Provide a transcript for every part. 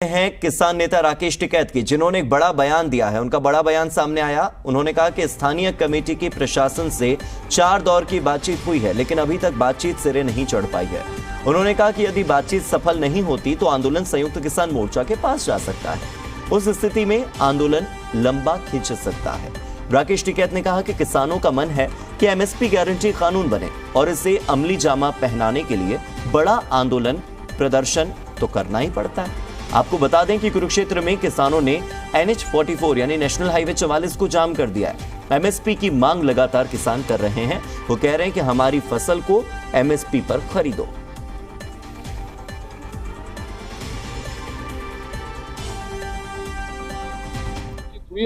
हैं किसान नेता राकेश टिकैत की, जिन्होंने एक बड़ा बयान दिया है। उनका बड़ा बयान सामने आया। उन्होंने कहा कि स्थानीय कमेटी की प्रशासन से 4 दौर की बातचीत हुई है, लेकिन अभी तक बातचीत सिरे नहीं चढ़ पाई है। उन्होंने कहा कि यदि बातचीत सफल नहीं होती तो आंदोलन संयुक्त किसान मोर्चा के पास जा सकता है। उस स्थिति में आंदोलन लंबा खिंच सकता है। राकेश टिकैत ने कहा कि किसानों का मन है कि एमएसपी गारंटी कानून बने और इसे अमली जामा पहनाने के लिए बड़ा आंदोलन प्रदर्शन तो करना ही पड़ता है। आपको बता दें कि कुरुक्षेत्र में किसानों ने NH44 यानी नेशनल हाईवे 44 को जाम कर दिया है। एमएसपी की मांग लगातार किसान कर रहे हैं। वो कह रहे हैं कि हमारी फसल को एमएसपी पर खरीदो।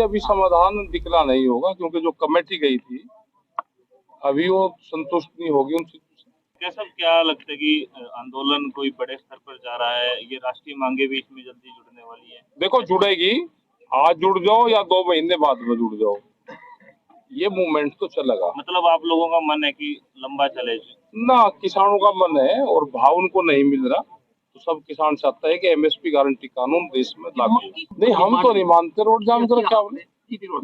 अभी समाधान दिखला नहीं होगा, क्योंकि जो कमेटी गई थी अभी वो संतुष्ट नहीं होगी उनसे। क्या लगता है कि आंदोलन कोई बड़े स्तर पर जा रहा है? ये राष्ट्रीय मांगे भी इसमें जल्दी जुड़ने वाली है। देखो, जुड़ेगी, आज जुड़ जाओ या 2 महीने बाद में जुड़ जाओ, ये मूवमेंट तो चलेगा। मतलब आप लोगों का मन है कि लंबा चले ना? किसानों का मन है और भाव उनको नहीं मिल रहा, तो सब किसान चाहता है कि एमएसपी गारंटी कानून देश में लागू। नहीं, हम तो नहीं मानते रोड जाम करो। क्या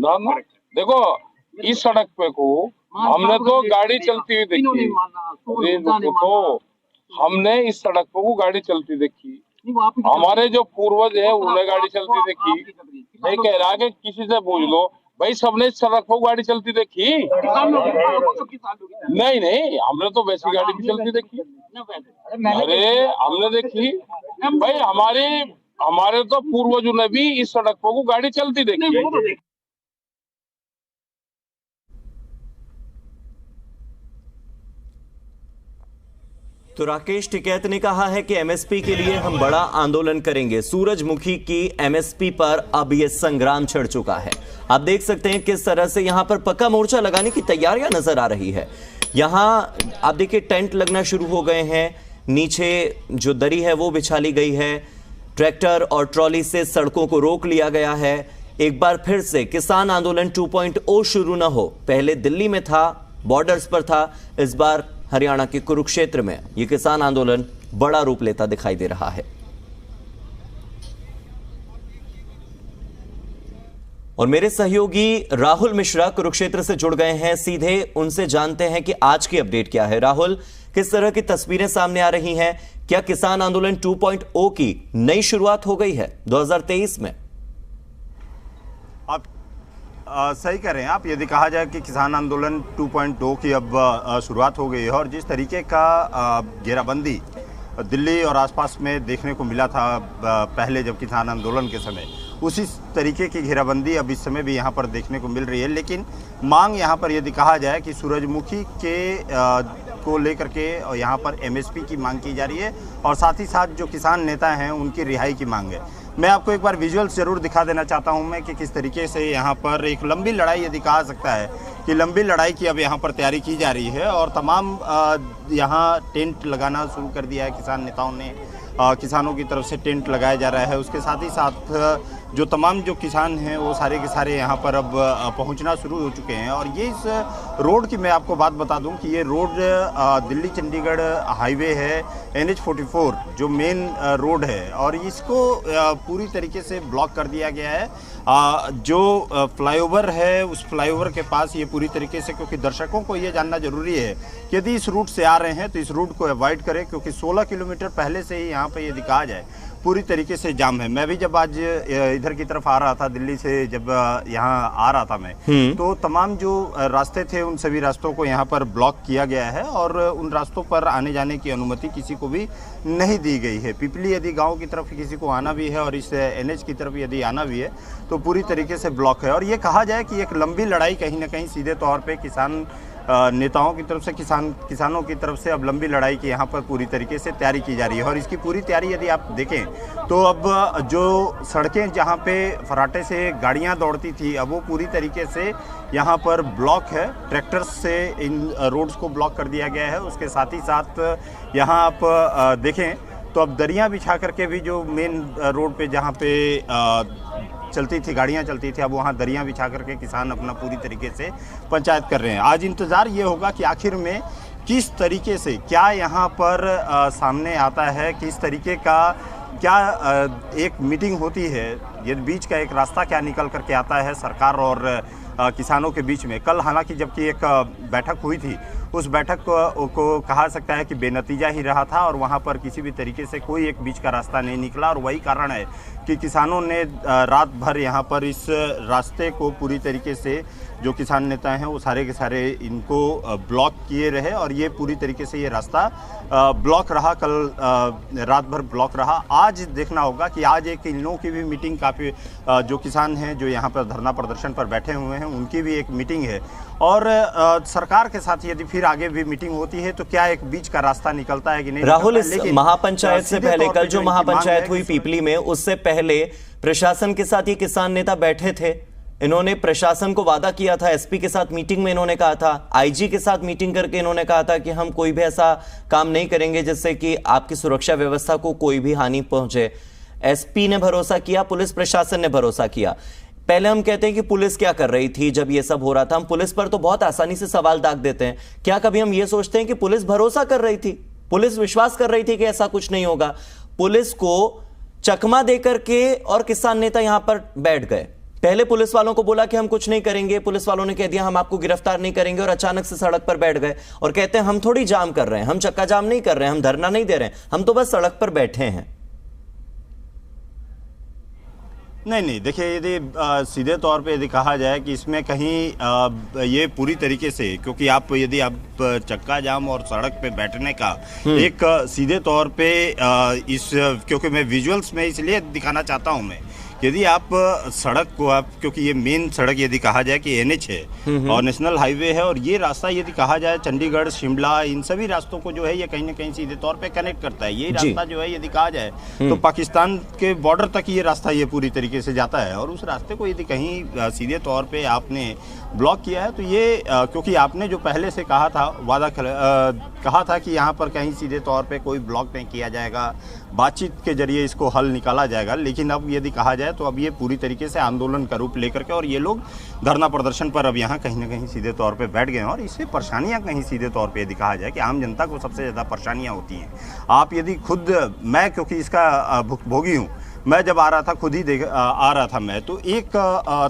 ना ना देखो, इस सड़क पे को हमने तो गाड़ी चलती हुई देखी। तो हमने इस सड़क पे को गाड़ी चलती देखी। हमारे जो पूर्वज है उन्हें गाड़ी चलती देखी। नहीं कह रहा कि किसी से पूछ लो भाई, सबने इस सड़क पर गाड़ी चलती देखी? नहीं नहीं, हमने तो वैसी गाड़ी भी चलती देखी। अरे हमने देखी भाई, हमारे तो पूर्वजों ने भी इस सड़क पर गाड़ी चलती देखी। तो राकेश टिकैत ने कहा है कि एमएसपी के लिए हम बड़ा आंदोलन करेंगे। सूरजमुखी की एमएसपी पर अब यह संग्राम छिड़ चुका है। आप देख सकते हैं किस तरह से यहां पर पक्का मोर्चा लगाने की तैयारियां नजर आ रही है। यहां आप देखिए टेंट लगना शुरू हो गए हैं। नीचे जो दरी है वो बिछा ली गई है। ट्रैक्टर और ट्रॉली से सड़कों को रोक लिया गया है। एक बार फिर से किसान आंदोलन 2.0 शुरू न हो। पहले दिल्ली में था, बॉर्डर्स पर था, इस बार हरियाणा के कुरुक्षेत्र में यह किसान आंदोलन बड़ा रूप लेता दिखाई दे रहा है। और मेरे सहयोगी राहुल मिश्रा कुरुक्षेत्र से जुड़ गए हैं। सीधे उनसे जानते हैं कि आज की अपडेट क्या है। राहुल, किस तरह की तस्वीरें सामने आ रही हैं? क्या किसान आंदोलन 2.0 की नई शुरुआत हो गई है 2023 में? आप सही कह रहे हैं। आप यदि कहा जाए कि किसान आंदोलन 2.0 की अब शुरुआत हो गई है, और जिस तरीके का घेराबंदी दिल्ली और आसपास में देखने को मिला था पहले जब किसान आंदोलन के समय, उसी तरीके की घेराबंदी अब इस समय भी यहाँ पर देखने को मिल रही है। लेकिन मांग यहाँ पर यदि कहा जाए कि सूरजमुखी के को लेकर के यहाँ पर एमएसपी की मांग की जा रही है, और साथ ही साथ जो किसान नेता हैं उनकी रिहाई की मांग है। मैं आपको एक बार विजुअल्स जरूर दिखा देना चाहता हूं मैं कि किस तरीके से यहाँ पर एक लंबी लड़ाई, यदि कहा सकता है कि लंबी लड़ाई की अब यहाँ पर तैयारी की जा रही है, और तमाम यहाँ टेंट लगाना शुरू कर दिया है किसान नेताओं ने। किसानों की तरफ से टेंट लगाया जा रहा है। उसके साथ ही साथ जो तमाम जो किसान हैं वो सारे के सारे यहाँ पर अब पहुँचना शुरू हो चुके हैं। और ये इस रोड की मैं आपको बात बता दूं कि ये रोड दिल्ली चंडीगढ़ हाईवे है, NH44 जो मेन रोड है, और इसको पूरी तरीके से ब्लॉक कर दिया गया है। जो फ्लाईओवर है उस फ्लाईओवर के पास ये पूरी तरीके से, क्योंकि दर्शकों को ये जानना जरूरी है कि यदि इस रूट से आ रहे हैं तो इस रूट को अवॉइड करें, क्योंकि 16 किलोमीटर पहले से ही यहाँ पे यदि कहा जाए पूरी तरीके से जाम है। मैं भी जब आज इधर की तरफ आ रहा था, दिल्ली से जब यहाँ आ रहा था मैं, तो तमाम जो रास्ते थे उन सभी रास्तों को यहाँ पर ब्लॉक किया गया है, और उन रास्तों पर आने जाने की अनुमति किसी को भी नहीं दी गई है। पिपली यदि गांव की तरफ किसी को आना भी है और इस NH की तरफ यदि आना भी है तो पूरी तरीके से ब्लॉक है। और ये कहा जाए कि एक लंबी लड़ाई कहीं ना कहीं सीधे तौर पे किसान नेताओं की तरफ से, किसानों की तरफ से अब लंबी लड़ाई की यहाँ पर पूरी तरीके से तैयारी की जा रही है। और इसकी पूरी तैयारी यदि आप देखें तो अब जो सड़कें जहाँ पे फराटे से गाड़ियाँ दौड़ती थी, अब वो पूरी तरीके से यहाँ पर ब्लॉक है। ट्रैक्टर्स से इन रोड्स को ब्लॉक कर दिया गया है। उसके साथ ही साथ यहाँ आप देखें तो अब दरियाँ बिछा करके भी जो मेन रोड पे जहाँ पे चलती थी, गाड़ियां चलती थी, अब वहां दरियां बिछा करके किसान अपना पूरी तरीके से पंचायत कर रहे हैं। आज इंतज़ार ये होगा कि आखिर में किस तरीके से क्या यहाँ पर सामने आता है, किस तरीके का क्या एक मीटिंग होती है, ये बीच का एक रास्ता क्या निकल करके आता है सरकार और किसानों के बीच में। कल हालांकि जबकि एक बैठक हुई थी, उस बैठक को कहा सकता है कि बेनतीजा ही रहा था और वहां पर किसी भी तरीके से कोई एक बीच का रास्ता नहीं निकला। और वही कारण है कि किसानों ने रात भर यहां पर इस रास्ते को पूरी तरीके से, जो किसान नेता हैं वो सारे के सारे इनको ब्लॉक किए रहे और ये पूरी तरीके से ये रास्ता ब्लॉक रहा, कल रात भर ब्लॉक रहा। आज देखना होगा कि आज एक इन लोगों की भी मीटिंग, काफ़ी जो किसान हैं जो यहाँ पर धरना प्रदर्शन पर बैठे हुए हैं उनकी भी एक मीटिंग है और सरकार के साथ यदि फिर आगे भी मीटिंग होती है तो क्या एक बीच का रास्ता निकलता है कि नहीं। राहुल, इस महापंचायत से पहले कल जो महापंचायत हुई पीपली में, उससे पहले प्रशासन के साथ ये किसान नेता बैठे थे। इन्होंने प्रशासन को वादा किया था, एसपी के साथ मीटिंग में इन्होंने कहा था, आईजी के साथ मीटिंग करके इन्होंने कहा था कि हम कोई भी ऐसा काम नहीं करेंगे जिससे कि आपकी सुरक्षा व्यवस्था को कोई भी हानि पहुंचे। एसपी ने भरोसा किया, पुलिस प्रशासन ने भरोसा किया। पहले हम कहते हैं कि पुलिस क्या कर रही थी जब ये सब हो रहा था, हम पुलिस पर तो बहुत आसानी से सवाल दाग देते हैं। क्या कभी हम ये सोचते हैं कि पुलिस भरोसा कर रही थी, पुलिस विश्वास कर रही थी कि ऐसा कुछ नहीं होगा? पुलिस को चकमा देकर के और किसान नेता यहां पर बैठ गए। पहले पुलिस वालों को बोला कि हम कुछ नहीं करेंगे, पुलिस वालों ने कह दिया हम आपको गिरफ्तार नहीं करेंगे और अचानक से सड़क पर बैठ गए और कहते हैं हम थोड़ी जाम कर रहे हैं, हम चक्का जाम नहीं कर रहे हैं, हम धरना नहीं दे रहे हैं, हम तो बस सड़क पर बैठे हैं। नहीं, देखिए यदि सीधे तौर पे यदि कहा जाए कि इसमें कहीं ये पूरी तरीके से, क्योंकि आप यदि आप चक्का जाम और सड़क पे बैठने का एक सीधे तौर पे इस, क्योंकि मैं विजुअल्स में इसलिए दिखाना चाहता हूं मैं, यदि आप सड़क को आप, क्योंकि ये मेन सड़क यदि कहा जाए कि एनएच है और नेशनल हाईवे है और ये रास्ता यदि कहा जाए चंडीगढ़, शिमला, इन सभी रास्तों को जो है ये कहीं ना कहीं सीधे तौर पे कनेक्ट करता है। ये रास्ता जो है यदि कहा जाए तो पाकिस्तान के बॉर्डर तक ये रास्ता ये पूरी तरीके से जाता है और उस रास्ते को यदि कहीं सीधे तौर पे आपने ब्लॉक किया है तो ये क्योंकि आपने जो पहले से कहा था, वादा कहा था कि यहाँ पर कहीं सीधे तौर पे कोई ब्लॉक नहीं किया जाएगा, बातचीत के जरिए इसको हल निकाला जाएगा। लेकिन अब यदि कहा जाए तो अब ये पूरी तरीके से आंदोलन का रूप लेकर के और ये लोग धरना प्रदर्शन पर अब यहाँ कहीं ना कहीं सीधे तौर पे बैठ गए हैं और इससे परेशानियाँ कहीं सीधे तौर पे यदि कहा जाए कि आम जनता को सबसे ज़्यादा परेशानियाँ होती हैं। आप यदि खुद, मैं क्योंकि इसका भुक्तभोगी हूँ, मैं जब आ रहा था खुद ही आ रहा था मैं, तो एक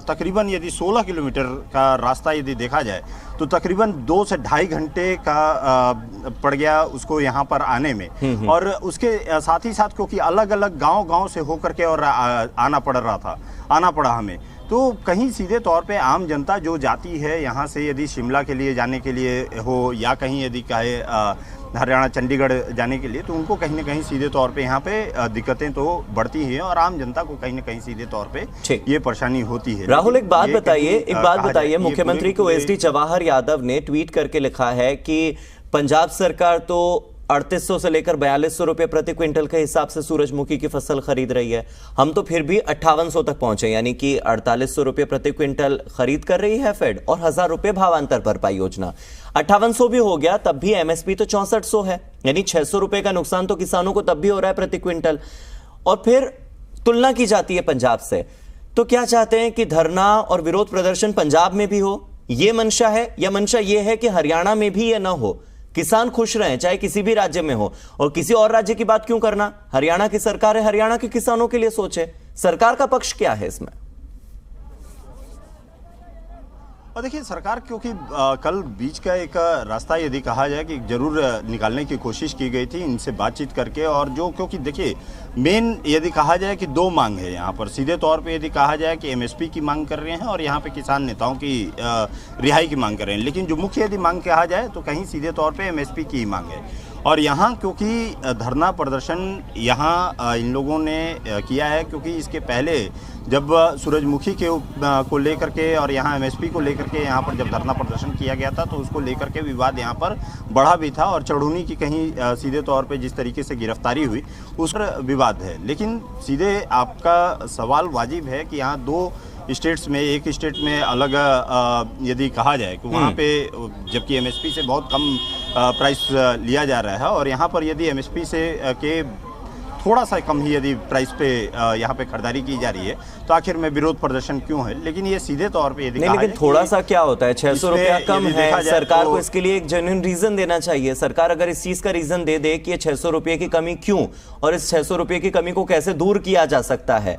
तकरीबन यदि 16 किलोमीटर का रास्ता यदि देखा जाए तो तकरीबन 2 से ढाई घंटे का पड़ गया उसको यहाँ पर आने में। और उसके साथ ही साथ क्योंकि अलग अलग गांव से होकर के और आना पड़ा हमें, तो कहीं सीधे तौर पे आम जनता जो जाती है यहाँ से, यदि शिमला के लिए जाने के लिए हो या कहीं यदि कहे हरियाणा, चंडीगढ़ जाने के लिए, तो उनको कहीं ना कहीं सीधे तौर पे यहाँ पे दिक्कतें तो बढ़ती ही हैं और आम जनता को कहीं ना कहीं सीधे तौर पे ये परेशानी होती है। राहुल, एक बात बताइए, मुख्यमंत्री को एसडी जवाहर यादव ने ट्वीट करके लिखा है कि पंजाब सरकार तो 3800 से लेकर 4200 रुपए प्रति क्विंटल के हिसाब से सूरजमुखी की फसल खरीद रही है, हम तो फिर भी 5800 तक पहुंचे, यानी कि 4800 रुपए प्रति क्विंटल खरीद कर रही है फेड और 1000 रुपए भावांतर भरपाई योजना। 5800 भी हो गया तब भी एमएसपी तो 6400 है, यानी 600 रुपए का नुकसान तो किसानों को तब भी हो रहा है प्रति क्विंटल। और फिर तुलना की जाती है पंजाब से, तो क्या चाहते हैं कि धरना और विरोध प्रदर्शन पंजाब में भी हो, ये मंशा है, या मंशा ये है कि हरियाणा में भी ये ना हो, किसान खुश रहें चाहे किसी भी राज्य में हो? और किसी और राज्य की बात क्यों करना, हरियाणा की सरकार है, हरियाणा के किसानों के लिए सोचे। सरकार का पक्ष क्या है इसमें? और देखिए सरकार, क्योंकि कल बीच का एक रास्ता यदि कहा जाए कि जरूर निकालने की कोशिश की गई थी इनसे बातचीत करके, और जो क्योंकि देखिए मेन यदि कहा जाए कि 2 मांग है यहाँ पर, सीधे तौर पे यदि कहा जाए कि एमएसपी की मांग कर रहे हैं और यहाँ पे किसान नेताओं की रिहाई की मांग कर रहे हैं, लेकिन जो मुख्य यदि मांग कहा जाए तो कहीं सीधे तौर पे एमएसपी की ही मांग है। और यहाँ क्योंकि धरना प्रदर्शन यहाँ इन लोगों ने किया है, क्योंकि इसके पहले जब सूरजमुखी को लेकर के और यहाँ एमएसपी को लेकर के यहाँ पर जब धरना प्रदर्शन किया गया था तो उसको लेकर के विवाद यहाँ पर बढ़ा भी था और चढ़ूनी की कहीं सीधे तौर पे जिस तरीके से गिरफ्तारी हुई उस पर विवाद है। लेकिन सीधे आपका सवाल वाजिब है कि यहाँ 2 स्टेट्स में, एक स्टेट में अलग यदि कहा जाए कि वहाँ पे जबकि एमएसपी से बहुत कम प्राइस लिया जा रहा है और यहाँ पर यदि एमएसपी से के थोड़ा सा कम ही यदि प्राइस पे यहाँ पे खरीदारी की जा रही है तो आखिर में विरोध प्रदर्शन क्यों है। लेकिन ये सीधे तौर पे यदि नहीं, लेकिन थोड़ा सा क्या होता है, 600 रुपया कम है, सरकार को इसके लिए एक जेन्युइन रीजन देना चाहिए। सरकार अगर इस चीज का रीजन दे दे कि ये 600 रुपये की कमी क्यों और इस 600 रुपये की कमी को कैसे दूर किया जा सकता है,